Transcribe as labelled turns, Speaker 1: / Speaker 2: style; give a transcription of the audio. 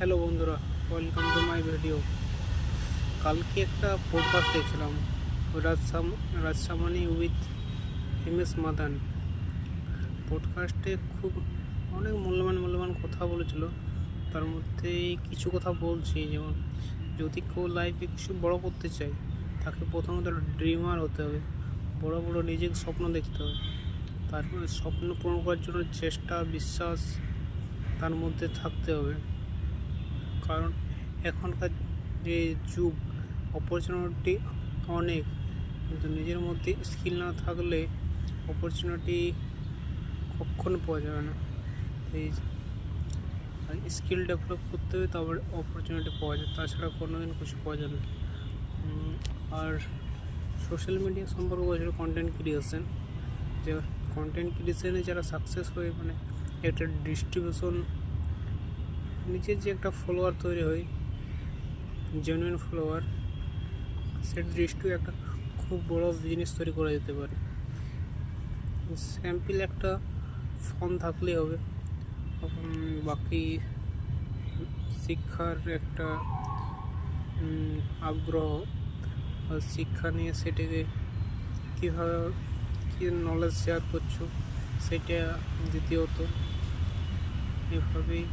Speaker 1: Hello বন্ধুরা, welcome to my video. কালকে একটা পডকাস্ট দেখছিলাম, রাজসামানি উইথ MS মাদান। পডকাস্টে অনেক মূল্যবান কথা বলেছিল। তার মধ্যে কিছু কথা বলছি, যেমন যদি কেউ লাইফে কিছু বড় করতে চায়, তাকে প্রথমত ড্রিমার হতে হবে, বড় বড় নিজের স্বপ্ন দেখতে হবে। তারপরে স্বপ্ন পূরণ করার জন্য চেষ্টা, বিশ্বাস তার মধ্যে থাকতে হবে। কারণ এখনকার যে যুগ, অপরচুনিটি অনেক, কিন্তু নিজের মধ্যে স্কিল না থাকলে অপরচুনিটি কখনো পাওয়া যাবে না। এই স্কিল ডেভেলপ করতে হবে, তারপরে অপরচুনিটি পাওয়া যায়, তাছাড়া কোনোদিন কিছু পাওয়া যাবে না। আর সোশ্যাল মিডিয়া সম্পর্কে বলছিল কন্টেন্ট ক্রিয়েশন, যে কন্টেন্ট ক্রিয়েশনে যারা সাকসেস হয়ে একটা ডিস্ট্রিবিউশন, নিজের যে একটা ফলোয়ার তৈরি হয়, জেনুইন ফলোয়ার, সেটা দৃষ্টিও একটা খুব বড় বিজনেস তৈরি করা যেতে পারে। স্যাম্পল একটা ফোন থাকলেই হবে, বাকি শিক্ষার একটা আগ্রহ, শিক্ষা নিয়ে সেটাকে কীভাবে কী নলেজ শেয়ার করছো সেটা দ্বিতীয়ত। এভাবেই